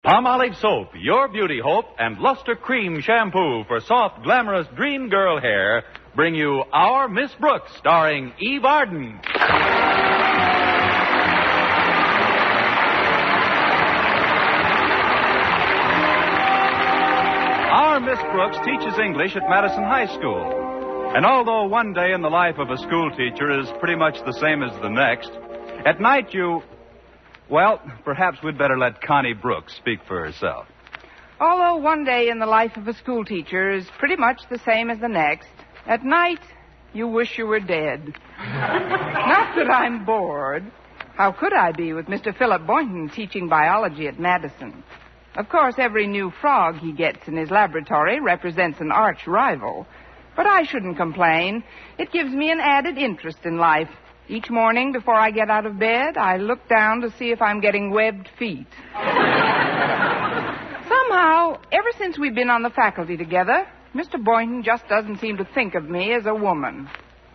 Palmolive soap, your beauty hope, and Luster Cream shampoo for soft, glamorous dream girl hair bring you Our Miss Brooks, starring Eve Arden. Our Miss Brooks teaches English at Madison High School. And although one day in the life of a school teacher is pretty much the same as the next, at night well, perhaps we'd better let Connie Brooks speak for herself. Although one day in the life of a school teacher is pretty much the same as the next, at night you wish you were dead. Not that I'm bored. How could I be with Mr. Philip Boynton teaching biology at Madison? Of course, every new frog he gets in his laboratory represents an arch rival. But I shouldn't complain. It gives me an added interest in life. Each morning before I get out of bed, I look down to see if I'm getting webbed feet. Somehow, ever since we've been on the faculty together, Mr. Boynton just doesn't seem to think of me as a woman.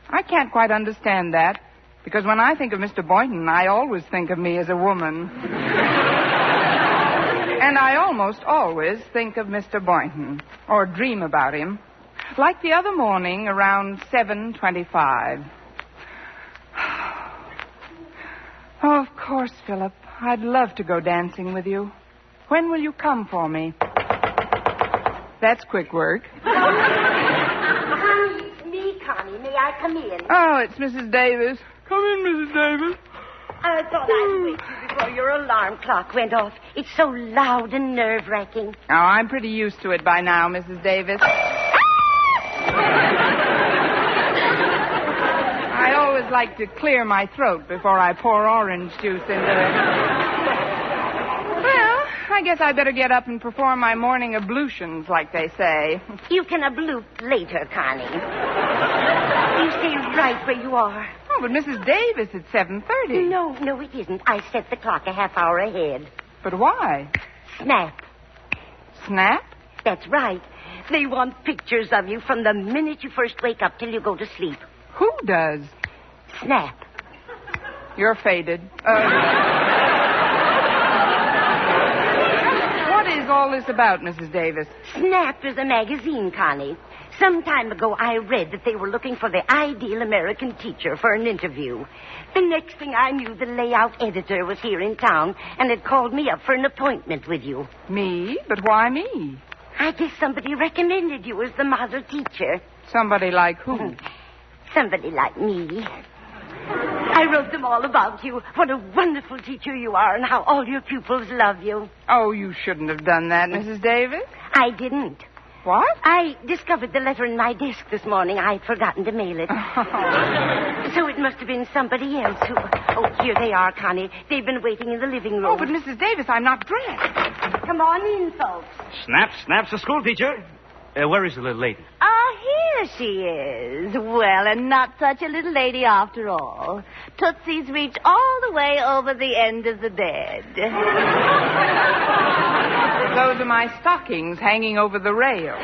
I can't quite understand that, because when I think of Mr. Boynton, I always think of me as a woman. And I almost always think of Mr. Boynton, or dream about him. Like the other morning around 7:25. Oh, of course, Philip. I'd love to go dancing with you. When will you come for me? That's quick work. Connie, it's me, Connie. May I come in? Oh, it's Mrs. Davis. Come in, Mrs. Davis. I thought I'd wake you before your alarm clock went off. It's so loud and nerve-wracking. Oh, I'm pretty used to it by now, Mrs. Davis. I always like to clear my throat before I pour orange juice into it. Well, I guess I better get up and perform my morning ablutions, like they say. You can ablute later, Connie. You stay right where you are. Oh, but Mrs. Davis, it's 7:30. No, it isn't. I set the clock a half hour ahead. But why? Snap. Snap? That's right. They want pictures of you from the minute you first wake up till you go to sleep. Who does? Snap. You're faded. What is all this about, Mrs. Davis? Snap is a magazine, Connie. Some time ago, I read that they were looking for the ideal American teacher for an interview. The next thing I knew, the layout editor was here in town and had called me up for an appointment with you. Me? But why me? I guess somebody recommended you as the model teacher. Somebody like who? Somebody like me. I wrote them all about you. What a wonderful teacher you are and how all your pupils love you. Oh, you shouldn't have done that, Mrs. Davis. I didn't. What? I discovered the letter in my desk this morning. I'd forgotten to mail it. So it must have been somebody else who... Oh, here they are, Connie. They've been waiting in the living room. Oh, but Mrs. Davis, I'm not dressed. Come on in, folks. Snap's the school teacher. Where is the little lady? Ah, here she is. Well, and not such a little lady after all. Tootsie's reached all the way over the end of the bed. Those are my stockings hanging over the rail.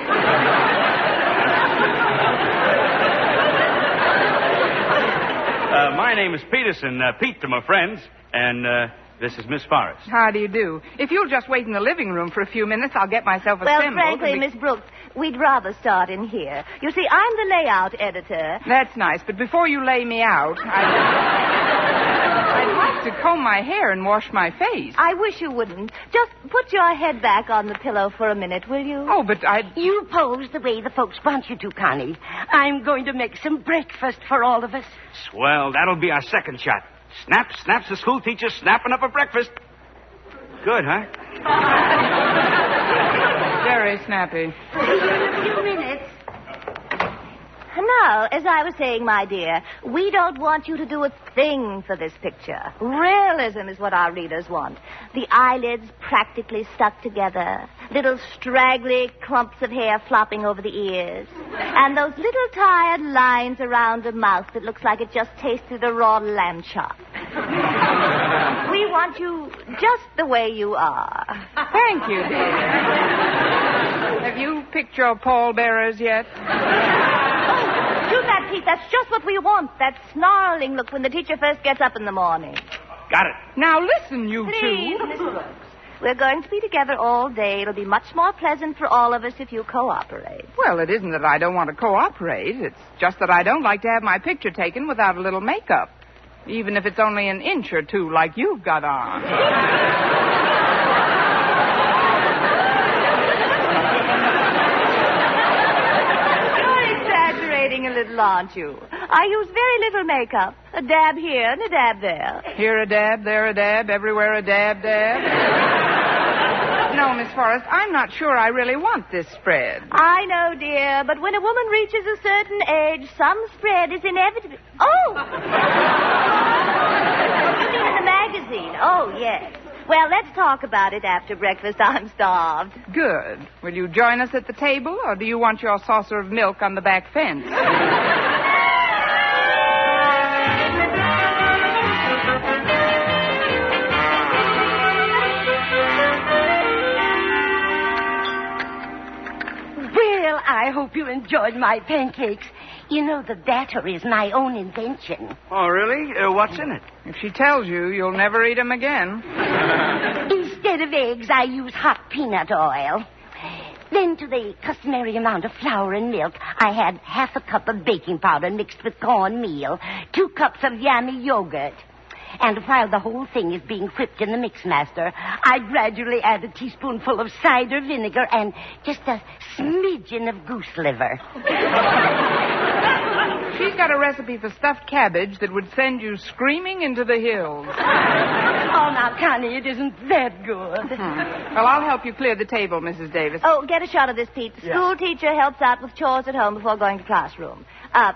My name is Peterson. Pete to my friends. And this is Miss Forrest. How do you do? If you'll just wait in the living room for a few minutes, I'll get myself assembled. Well, frankly, Miss Brooks, we'd rather start in here. You see, I'm the layout editor. That's nice, but before you lay me out, I'd like to comb my hair and wash my face. I wish you wouldn't. Just put your head back on the pillow for a minute, will you? Oh, but You pose the way the folks want you to, Connie. I'm going to make some breakfast for all of us. Swell, that'll be our second shot. Snap's the school teacher snapping up a breakfast. Good, huh? Very snappy. In a few minutes. Now, as I was saying, my dear, we don't want you to do a thing for this picture. Realism is what our readers want. The eyelids practically stuck together, little straggly clumps of hair flopping over the ears, and those little tired lines around a mouth that looks like it just tasted a raw lamb chop. We want you just the way you are. Thank you, dear. Have you picked your pallbearers yet? Do that, Pete. That's just what we want. That snarling look when the teacher first gets up in the morning. Got it. Now listen, you Please, two. Miss Brooks. We're going to be together all day. It'll be much more pleasant for all of us if you cooperate. Well, it isn't that I don't want to cooperate. It's just that I don't like to have my picture taken without a little makeup. Even if it's only an inch or two like you've got on. You're exaggerating a little, aren't you? I use very little makeup. A dab here and a dab there. Here a dab, there a dab, everywhere a dab. No, Miss Forrest, I'm not sure I really want this spread. I know, dear, but when a woman reaches a certain age, some spread is inevitable. Oh! You mean in the magazine? Oh, yes. Well, let's talk about it after breakfast. I'm starved. Good. Will you join us at the table, or do you want your saucer of milk on the back fence? Well, I hope you enjoyed my pancakes. You know, the batter is my own invention. Oh, really? What's in it? If she tells you, you'll never eat 'em again. Instead of eggs, I use hot peanut oil. Then to the customary amount of flour and milk, I had half a cup of baking powder mixed with cornmeal, 2 cups of yummy yogurt. And while the whole thing is being whipped in the mixmaster, I gradually add a teaspoonful of cider vinegar and just a smidgen of goose liver. She's got a recipe for stuffed cabbage that would send you screaming into the hills. Oh, now, Connie, it isn't that good. Well, I'll help you clear the table, Mrs. Davis. Oh, get a shot of this, Pete. The school teacher helps out with chores at home before going to classroom.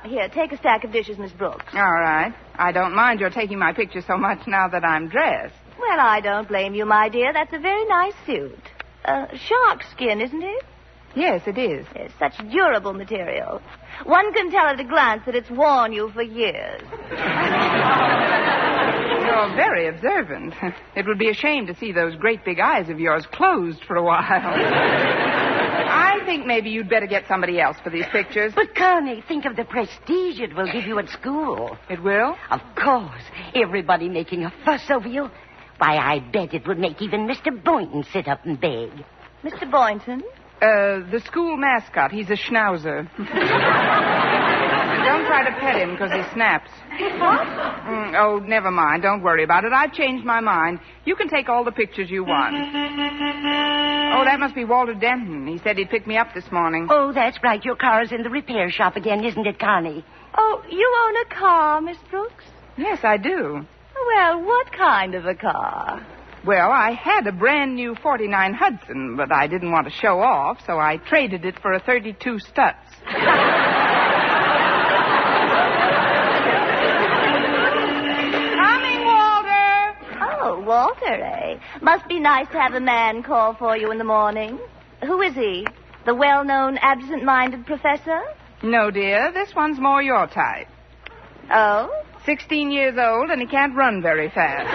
Here, take a stack of dishes, Miss Brooks. All right. I don't mind your taking my picture so much now that I'm dressed. Well, I don't blame you, my dear. That's a very nice suit. Shark skin, isn't it? Yes, it is. It's such durable material. One can tell at a glance that it's worn you for years. You're very observant. It would be a shame to see those great big eyes of yours closed for a while. I think maybe you'd better get somebody else for these pictures. But, Connie, think of the prestige it will give you at school. It will? Of course. Everybody making a fuss over you. Why, I bet it would make even Mr. Boynton sit up and beg. Mr. Boynton? The school mascot. He's a schnauzer. Don't try to pet him because he snaps. What? Oh, never mind. Don't worry about it. I've changed my mind. You can take all the pictures you want. Oh, that must be Walter Denton. He said he'd pick me up this morning. Oh, that's right. Your car is in the repair shop again, isn't it, Connie? Oh, you own a car, Miss Brooks? Yes, I do. Well, what kind of a car? Well, I had a brand new 49 Hudson, but I didn't want to show off, so I traded it for a 32 Stutz. Coming, Walter! Oh, Walter, eh? Must be nice to have a man call for you in the morning. Who is he? The well-known absent-minded professor? No, dear. This one's more your type. Oh? 16 years old, and he can't run very fast.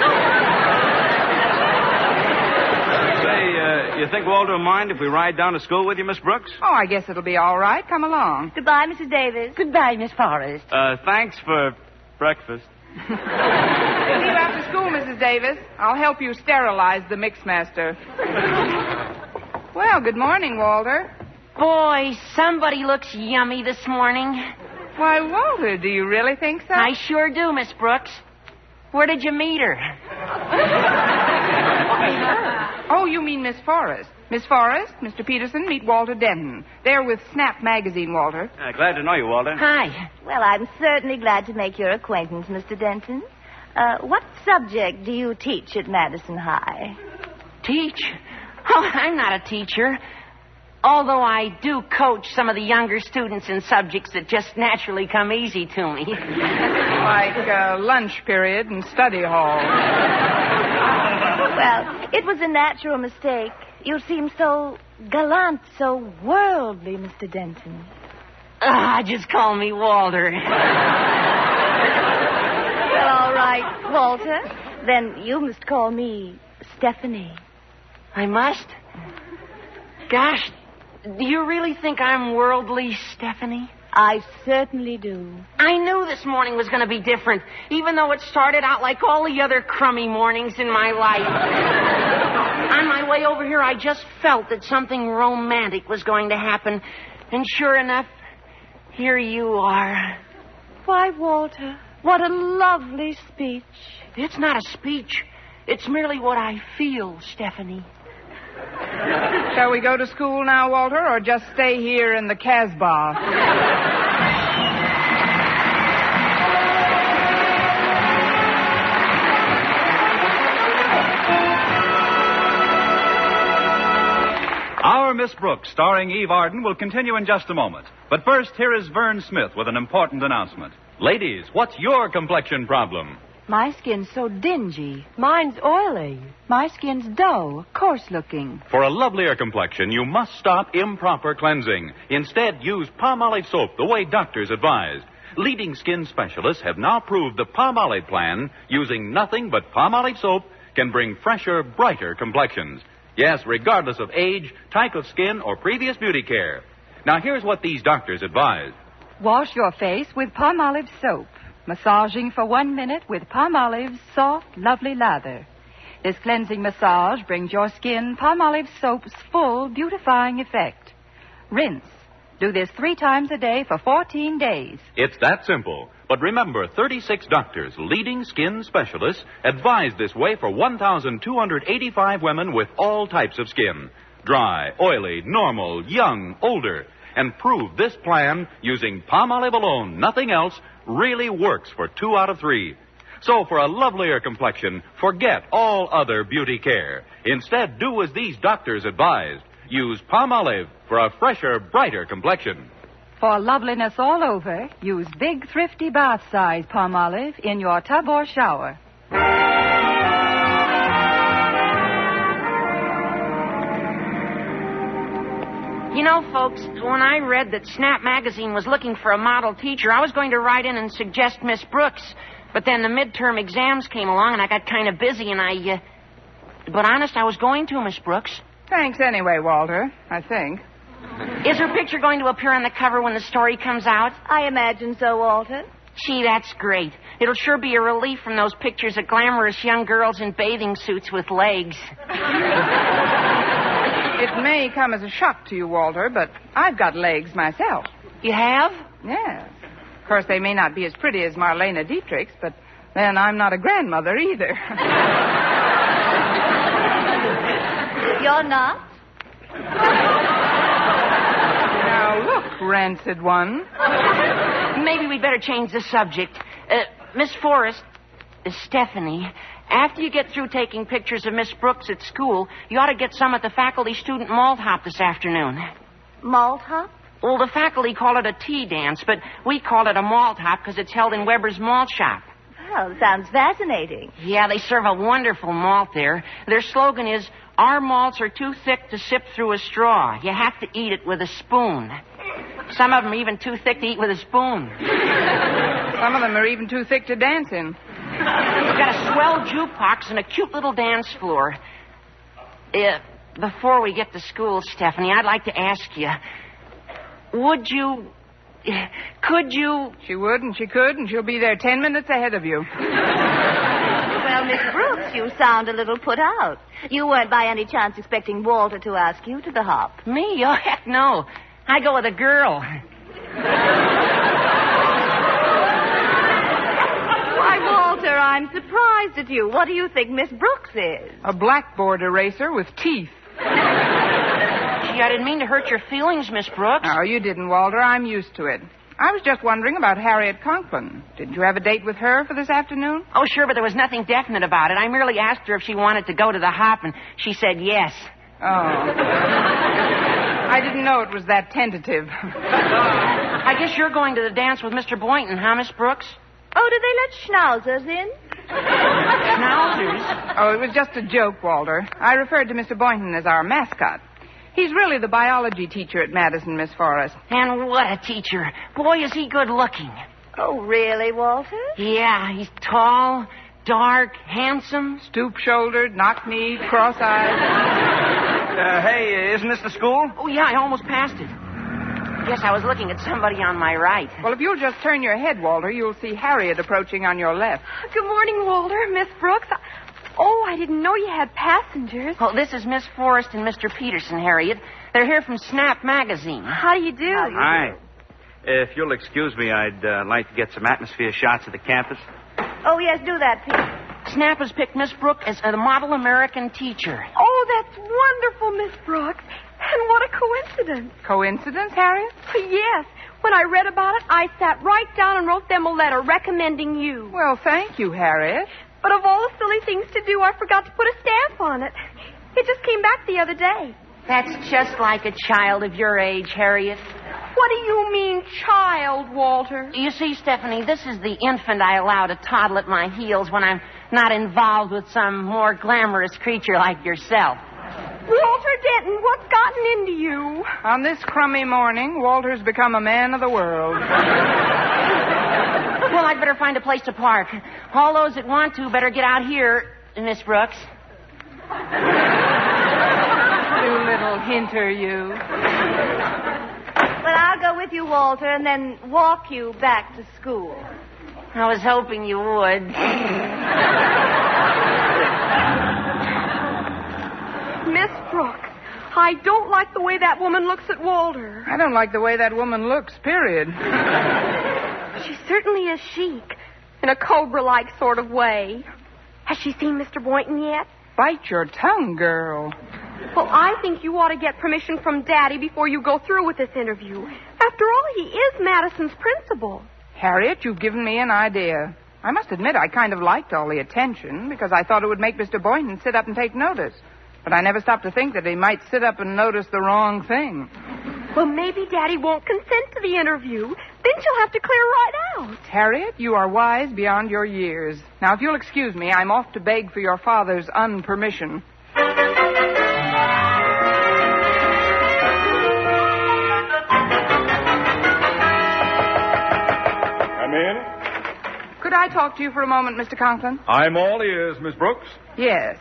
You think Walter will mind if we ride down to school with you, Miss Brooks? Oh, I guess it'll be all right. Come along. Goodbye, Mrs. Davis. Goodbye, Miss Forrest. Thanks for breakfast. See you after school, Mrs. Davis. I'll help you sterilize the mixmaster. Well, good morning, Walter. Boy, somebody looks yummy this morning. Why, Walter, do you really think so? I sure do, Miss Brooks. Where did you meet her? Oh, you mean Miss Forrest. Miss Forrest, Mr. Peterson, meet Walter Denton. They're with Snap magazine, Walter. Glad to know you, Walter. Hi. Well, I'm certainly glad to make your acquaintance, Mr. Denton. What subject do you teach at Madison High? Teach? Oh, I'm not a teacher. Although I do coach some of the younger students in subjects that just naturally come easy to me. Like lunch period and study hall. Well, it was a natural mistake. You seem so gallant, so worldly, Mr. Denton. Just call me Walter. Well, all right, Walter. Then you must call me Stephanie. I must? Gosh, do you really think I'm worldly, Stephanie? I certainly do. I knew this morning was going to be different, even though it started out like all the other crummy mornings in my life. On my way over here, I just felt that something romantic was going to happen. And sure enough, here you are. Why, Walter, what a lovely speech. It's not a speech. It's merely what I feel, Stephanie. Shall we go to school now, Walter, or just stay here in the Casbah? Our Miss Brooks, starring Eve Arden, will continue in just a moment. But first, here is Vern Smith with an important announcement. Ladies, what's your complexion problem? My skin's so dingy. Mine's oily. My skin's dull, coarse-looking. For a lovelier complexion, you must stop improper cleansing. Instead, use Palmolive soap the way doctors advised. Leading skin specialists have now proved the Palmolive plan, using nothing but Palmolive soap, can bring fresher, brighter complexions. Yes, regardless of age, type of skin, or previous beauty care. Now, here's what these doctors advise. Wash your face with Palmolive soap. Massaging for 1 minute with Palmolive's soft, lovely lather. This cleansing massage brings your skin Palmolive soap's full beautifying effect. Rinse. Do this 3 times a day for 14 days. It's that simple. But remember, 36 doctors, leading skin specialists, advise this way for 1,285 women with all types of skin. Dry, oily, normal, young, older. And prove this plan, using Palmolive alone, nothing else, really works for 2 out of 3. So for a lovelier complexion, forget all other beauty care. Instead, do as these doctors advised. Use Palmolive for a fresher, brighter complexion. For loveliness all over, use big, thrifty bath-size Palmolive in your tub or shower. You know, folks, when I read that Snap Magazine was looking for a model teacher, I was going to write in and suggest Miss Brooks. But then the midterm exams came along, and I got kind of busy, and But honest, I was going to, Miss Brooks. Thanks anyway, Walter, I think. Is her picture going to appear on the cover when the story comes out? I imagine so, Walter. Gee, that's great. It'll sure be a relief from those pictures of glamorous young girls in bathing suits with legs. It may come as a shock to you, Walter, but I've got legs myself. You have? Yes. Of course, they may not be as pretty as Marlene Dietrich's, but then I'm not a grandmother either. You're not? Now, look, rancid one. Maybe we'd better change the subject. Miss Forrest, Stephanie, after you get through taking pictures of Miss Brooks at school, you ought to get some at the faculty-student malt hop this afternoon. Malt hop? Well, the faculty call it a tea dance, but we call it a malt hop because it's held in Weber's Malt Shop. Well, sounds fascinating. Yeah, they serve a wonderful malt there. Their slogan is, "Our malts are too thick to sip through a straw. You have to eat it with a spoon." Some of them are even too thick to eat with a spoon. Some of them are even too thick to dance in. We've got a swell jukebox and a cute little dance floor. Before we get to school, Stephanie, I'd like to ask you, could you... She would and she could, and she'll be there 10 minutes ahead of you. Well, Miss Brooks, you sound a little put out. You weren't by any chance expecting Walter to ask you to the hop. Me? Oh, heck no. I go with a girl. Why, Walter, I'm surprised at you. What do you think Miss Brooks is? A blackboard eraser with teeth. Gee, I didn't mean to hurt your feelings, Miss Brooks. No, you didn't, Walter. I'm used to it. I was just wondering about Harriet Conklin. Didn't you have a date with her for this afternoon? Oh, sure, but there was nothing definite about it. I merely asked her if she wanted to go to the hop, and she said yes. Oh. I didn't know it was that tentative. I guess you're going to the dance with Mr. Boynton, huh, Miss Brooks? Oh, did they let schnauzers in? Schnauzers? Oh, it was just a joke, Walter. I referred to Mr. Boynton as our mascot. He's really the biology teacher at Madison, Miss Forrest. And what a teacher. Boy, is he good looking. Oh, really, Walter? Yeah, he's tall, dark, handsome. Stoop-shouldered, knock-kneed, cross-eyed. Hey, isn't this the school? Oh, yeah, I almost passed it. Yes, I was looking at somebody on my right. Well, if you'll just turn your head, Walter, you'll see Harriet approaching on your left. Good morning, Walter. Miss Brooks. Oh, I didn't know you had passengers. Oh, this is Miss Forrest and Mr. Peterson, Harriet. They're here from Snap Magazine. How do you do? Hi. If you'll excuse me, I'd like to get some atmosphere shots of the campus. Oh, yes, do that, Pete. Snap has picked Miss Brooke as the model American teacher. Oh, that's wonderful, Miss Brooks. And what a coincidence. Coincidence, Harriet? Yes. When I read about it, I sat right down and wrote them a letter recommending you. Well, thank you, Harriet. But of all the silly things to do, I forgot to put a stamp on it. It just came back the other day. That's just like a child of your age, Harriet. What do you mean, child, Walter? You see, Stephanie, this is the infant I allow to toddle at my heels when I'm not involved with some more glamorous creature like yourself. Walter Denton, what's gotten into you? On this crummy morning, Walter's become a man of the world. Well, I'd better find a place to park. All those that want to better get out here, Miss Brooks. You little hinter, you. Well, I'll go with you, Walter, and then walk you back to school. I was hoping you would. Miss Brooks, I don't like the way that woman looks at Walter. I don't like the way that woman looks, period. She certainly is chic, in a Cobra-like sort of way. Has she seen Mr. Boynton yet? Bite your tongue, girl. Well, I think you ought to get permission from Daddy before you go through with this interview. After all, he is Madison's principal. Harriet, you've given me an idea. I must admit I kind of liked all the attention because I thought it would make Mr. Boynton sit up and take notice. But I never stopped to think that he might sit up and notice the wrong thing. Well, maybe Daddy won't consent to the interview. Then she'll have to clear right out. Harriet, you are wise beyond your years. Now, if you'll excuse me, I'm off to beg for your father's unpermission. Come in. Could I talk to you for a moment, Mr. Conklin? I'm all ears, Miss Brooks. Yes.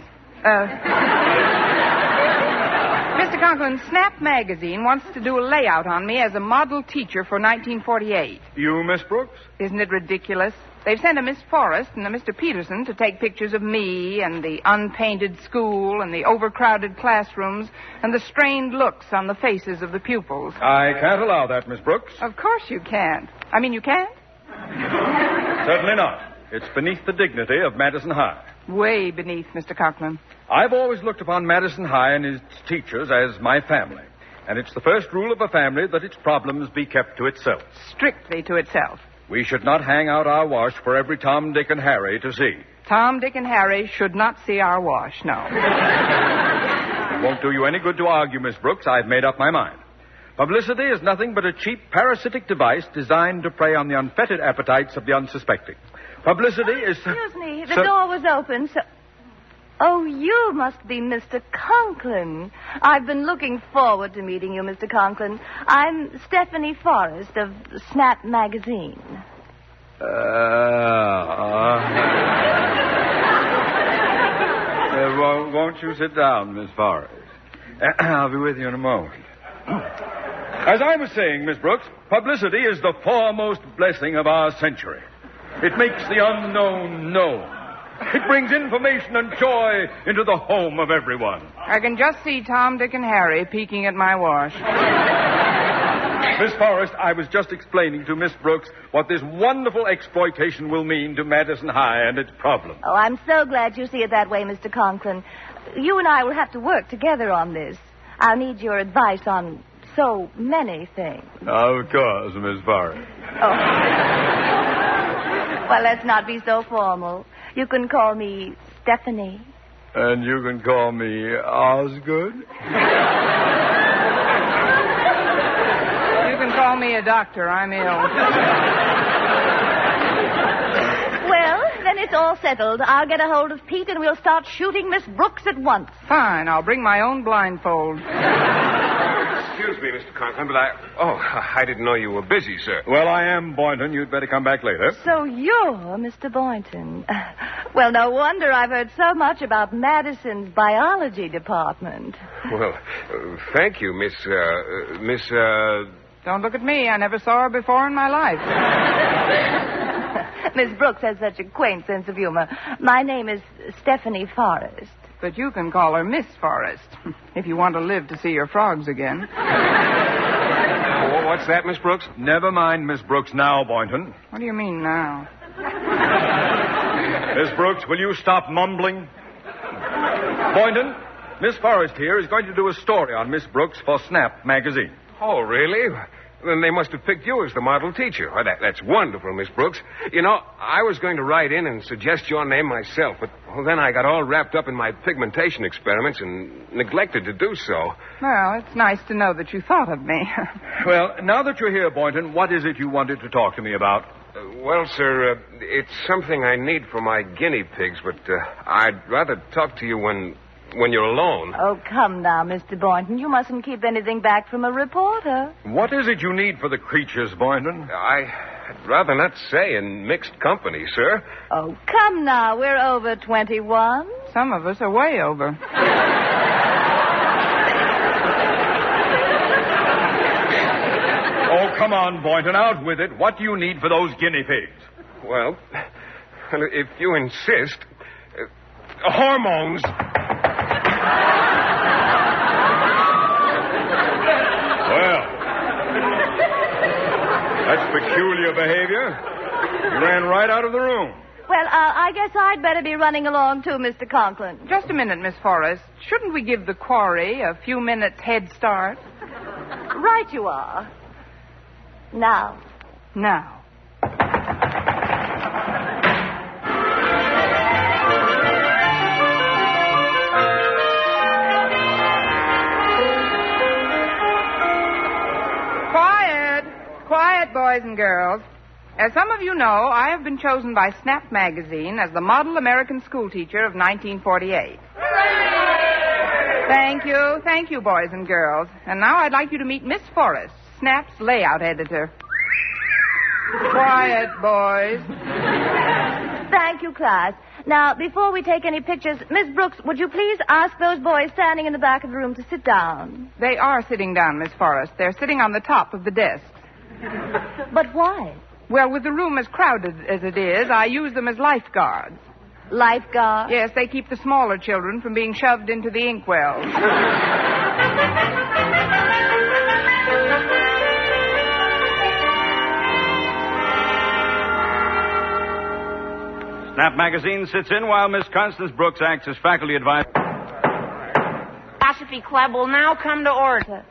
Mr. Conklin, Snap Magazine wants to do a layout on me as a model teacher for 1948. You, Miss Brooks? Isn't it ridiculous? They've sent a Miss Forrest and a Mr. Peterson to take pictures of me and the unpainted school and the overcrowded classrooms and the strained looks on the faces of the pupils. I can't allow that, Miss Brooks. Of course you can't. I mean, you can't? Certainly not. It's beneath the dignity of Madison High. Way beneath, Mr. Conklin. I've always looked upon Madison High and its teachers as my family. And it's the first rule of a family that its problems be kept to itself. Strictly to itself. We should not hang out our wash for every Tom, Dick, and Harry to see. Tom, Dick, and Harry should not see our wash, no. It won't do you any good to argue, Miss Brooks. I've made up my mind. Publicity is nothing but a cheap parasitic device designed to prey on the unfettered appetites of the unsuspecting. Publicity is... Excuse me, the door was open, so... Oh, you must be Mr. Conklin. I've been looking forward to meeting you, Mr. Conklin. I'm Stephanie Forrest of Snap Magazine. Won't you sit down, Miss Forrest? I'll be with you in a moment. As I was saying, Miss Brooks, publicity is the foremost blessing of our century. It makes the unknown known. It brings information and joy into the home of everyone. I can just see Tom, Dick, and Harry peeking at my wash. Miss Forrest, I was just explaining to Miss Brooks what this wonderful exploitation will mean to Madison High and its problems. Oh, I'm so glad you see it that way, Mr. Conklin. You and I will have to work together on this. I'll need your advice on so many things. Of course, Miss Forrest. Oh. Well, let's not be so formal. You can call me Stephanie. And you can call me Osgood. You can call me a doctor. I'm ill. Well, then it's all settled. I'll get a hold of Pete and we'll start shooting Miss Brooks at once. Fine. I'll bring my own blindfold. Excuse me, Mr. Conklin, but I didn't know you were busy, sir. Well, I am, Boynton. You'd better come back later. So you're Mr. Boynton. Well, no wonder I've heard so much about Madison's biology department. Well, thank you, Miss... Don't look at me. I never saw her before in my life. Miss Brooks has such a quaint sense of humor. My name is Stephanie Forrest. But you can call her Miss Forrest, if you want to live to see your frogs again. What's that, Miss Brooks? Never mind Miss Brooks now, Boynton. What do you mean now? Miss Brooks, will you stop mumbling? Boynton, Miss Forrest here is going to do a story on Miss Brooks for Snap magazine. Oh, really? Then they must have picked you as the model teacher. Oh, that's wonderful, Miss Brooks. You know, I was going to write in and suggest your name myself, but then I got all wrapped up in my pigmentation experiments and neglected to do so. Well, it's nice to know that you thought of me. Well, now that you're here, Boynton, what is it you wanted to talk to me about? Well, sir, it's something I need for my guinea pigs, but I'd rather talk to you when you're alone. Oh, come now, Mr. Boynton. You mustn't keep anything back from a reporter. What is it you need for the creatures, Boynton? I'd rather not say in mixed company, sir. Oh, come now. We're over 21. Some of us are way over. Oh, come on, Boynton. Out with it. What do you need for those guinea pigs? Well, if you insist, hormones. Well, that's peculiar behavior. You ran right out of the room. Well, I guess I'd better be running along too, Mr. Conklin. Just a minute, Miss Forrest. Shouldn't we give the quarry a few minutes head start? Right you are. Now. Quiet, boys and girls. As some of you know, I have been chosen by Snap magazine as the model American schoolteacher of 1948. Thank you, boys and girls. And now I'd like you to meet Miss Forrest, Snap's layout editor. Quiet, boys. Thank you, class. Now, before we take any pictures, Miss Brooks, would you please ask those boys standing in the back of the room to sit down? They are sitting down, Miss Forrest. They're sitting on the top of the desks. But why? Well, with the room as crowded as it is, I use them as lifeguards. Lifeguards? Yes, they keep the smaller children from being shoved into the inkwells. Snap magazine sits in while Miss Constance Brooks acts as faculty advisor. Philosophy Club will now come to order.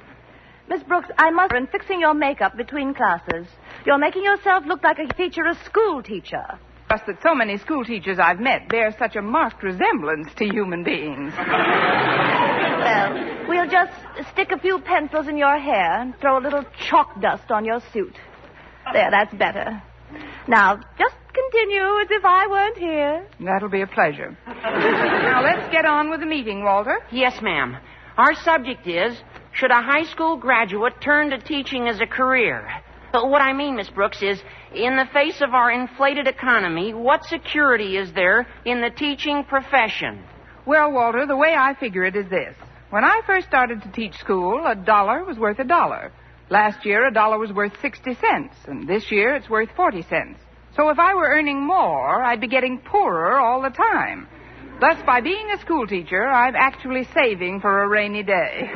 Miss Brooks, I must be fixing your makeup between classes. You're making yourself look like a teacher, a school teacher. Just that so many school teachers I've met bear such a marked resemblance to human beings. Well, we'll just stick a few pencils in your hair and throw a little chalk dust on your suit. There, that's better. Now, just continue as if I weren't here. That'll be a pleasure. Now, let's get on with the meeting, Walter. Yes, ma'am. Our subject is, should a high school graduate turn to teaching as a career? But what I mean, Miss Brooks, is in the face of our inflated economy, what security is there in the teaching profession? Well, Walter, the way I figure it is this. When I first started to teach school, $1 was worth $1. Last year, $1 was worth 60 cents, and this year it's worth 40 cents. So if I were earning more, I'd be getting poorer all the time. Thus, by being a school teacher, I'm actually saving for a rainy day.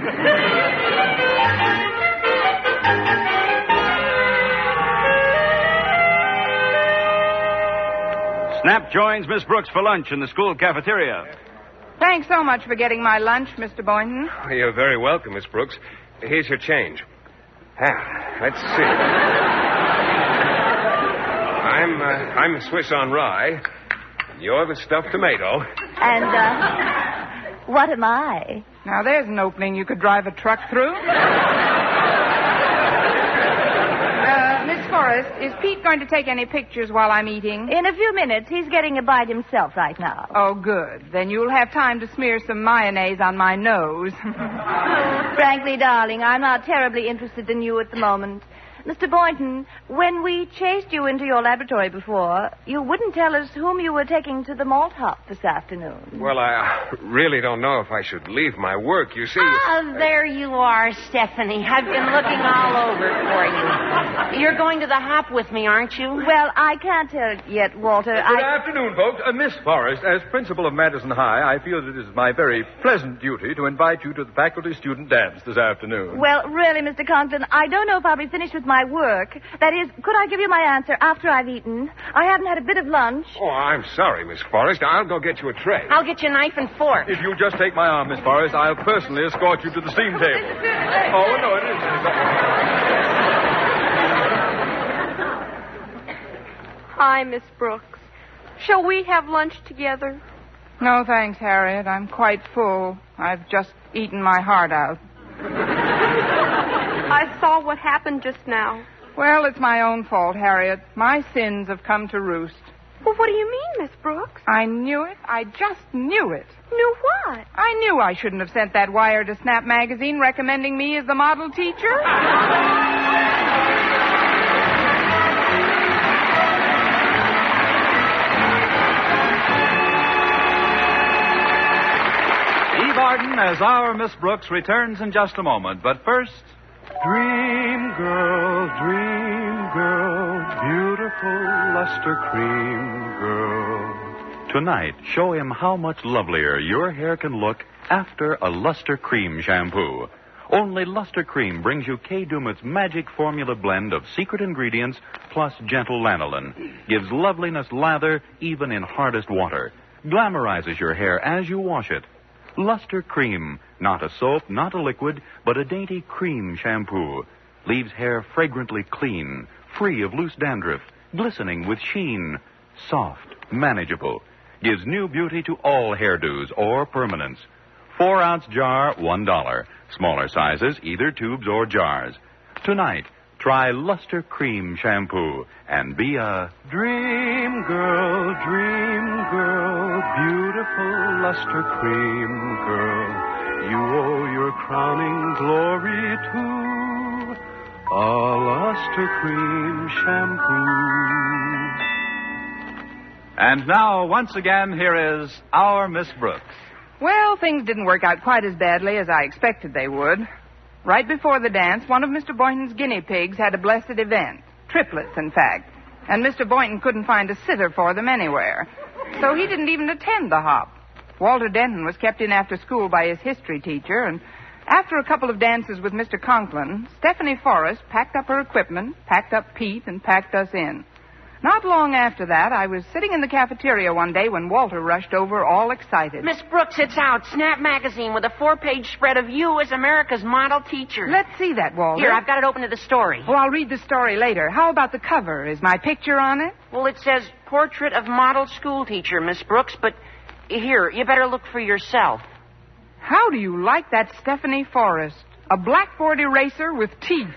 Snap joins Miss Brooks for lunch in the school cafeteria. Thanks so much for getting my lunch, Mr. Boynton. You're very welcome, Miss Brooks. Here's your change. Let's see. I'm the Swiss on rye. You're the stuffed tomato. And, what am I? Now, there's an opening you could drive a truck through. Miss Forrest, is Pete going to take any pictures while I'm eating? In a few minutes. He's getting a bite himself right now. Oh, good. Then you'll have time to smear some mayonnaise on my nose. Frankly, darling, I'm not terribly interested in you at the moment. Mr. Boynton, when we chased you into your laboratory before, you wouldn't tell us whom you were taking to the malt hop this afternoon. Well, I really don't know if I should leave my work. You see... Oh, there you are, Stephanie. I've been looking all over for you. You're going to the hop with me, aren't you? Well, I can't tell yet, Walter. Good afternoon, folks. Miss Forrest, as principal of Madison High, I feel that it is my very pleasant duty to invite you to the faculty-student dance this afternoon. Well, really, Mr. Conklin, I don't know if I'll be finished with my work. That is, could I give you my answer after I've eaten? I haven't had a bit of lunch. Oh, I'm sorry, Miss Forrest. I'll go get you a tray. I'll get you a knife and fork. If you'll just take my arm, Miss Forrest, I'll personally escort you to the steam table. Oh, no, it isn't. Hi, Miss Brooks. Shall we have lunch together? No, thanks, Harriet. I'm quite full. I've just eaten my heart out. I saw what happened just now. Well, it's my own fault, Harriet. My sins have come to roost. Well, what do you mean, Miss Brooks? I knew it. I just knew it. Knew what? I knew I shouldn't have sent that wire to Snap Magazine recommending me as the model teacher. Eve Arden as our Miss Brooks returns in just a moment. But first... Dream girl, beautiful luster cream girl. Tonight, show him how much lovelier your hair can look after a Luster Cream shampoo. Only Luster Cream brings you Kay Daumit's magic formula blend of secret ingredients plus gentle lanolin. Gives loveliness lather even in hardest water. Glamorizes your hair as you wash it. Luster Cream, not a soap, not a liquid, but a dainty cream shampoo. Leaves hair fragrantly clean, free of loose dandruff, glistening with sheen. Soft, manageable. Gives new beauty to all hairdos or permanents. 4-ounce jar, $1. Smaller sizes, either tubes or jars. Tonight, try Luster Cream shampoo and be a Dream girl, beautiful luster cream girl. You owe your crowning glory to a luster cream shampoo. And now, once again, here is our Miss Brooks. Well, things didn't work out quite as badly as I expected they would. Right before the dance, one of Mr. Boynton's guinea pigs had a blessed event. Triplets, in fact. And Mr. Boynton couldn't find a sitter for them anywhere. So he didn't even attend the hop. Walter Denton was kept in after school by his history teacher, and after a couple of dances with Mr. Conklin, Stephanie Forrest packed up her equipment, packed up Pete, and packed us in. Not long after that, I was sitting in the cafeteria one day when Walter rushed over all excited. Miss Brooks, it's out. Snap Magazine with a 4-page spread of you as America's model teacher. Let's see that, Walter. Here, I've got it open to the story. Oh, I'll read the story later. How about the cover? Is my picture on it? Well, it says Portrait of Model School Teacher, Miss Brooks, but here, you better look for yourself. How do you like that Stephanie Forrest? A blackboard eraser with teeth.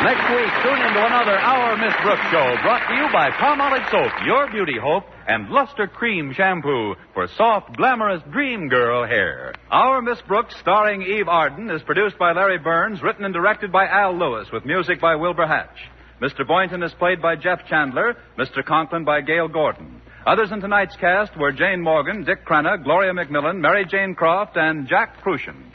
Next week, tune into another Our Miss Brooks show brought to you by Palmolive Soap, your beauty hope, and Luster Cream Shampoo for soft, glamorous dream girl hair. Our Miss Brooks, starring Eve Arden, is produced by Larry Burns, written and directed by Al Lewis, with music by Wilbur Hatch. Mr. Boynton is played by Jeff Chandler, Mr. Conklin by Gail Gordon. Others in tonight's cast were Jane Morgan, Dick Crenna, Gloria McMillan, Mary Jane Croft, and Jack Crucian.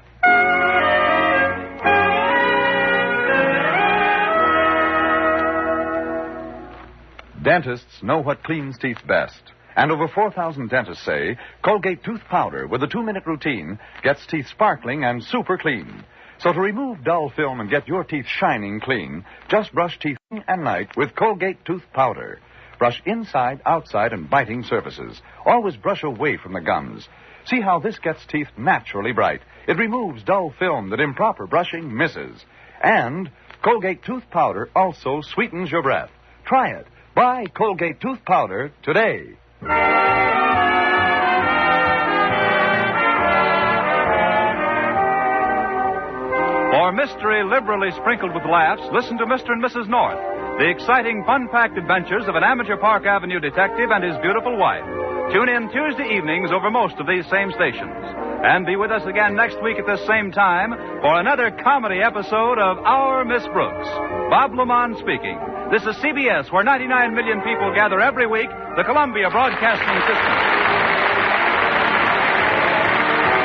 Dentists know what cleans teeth best. And over 4,000 dentists say Colgate tooth powder with a 2-minute routine gets teeth sparkling and super clean. So to remove dull film and get your teeth shining clean, just brush teeth and night with Colgate tooth powder. Brush inside, outside, and biting surfaces. Always brush away from the gums. See how this gets teeth naturally bright. It removes dull film that improper brushing misses. And Colgate tooth powder also sweetens your breath. Try it. Buy Colgate tooth powder today. For mystery liberally sprinkled with laughs, listen to Mr. and Mrs. North, the exciting, fun-packed adventures of an amateur Park Avenue detective and his beautiful wife. Tune in Tuesday evenings over most of these same stations. And be with us again next week at this same time for another comedy episode of Our Miss Brooks. Bob Lamont speaking. This is CBS, where 99 million people gather every week, the Columbia Broadcasting System.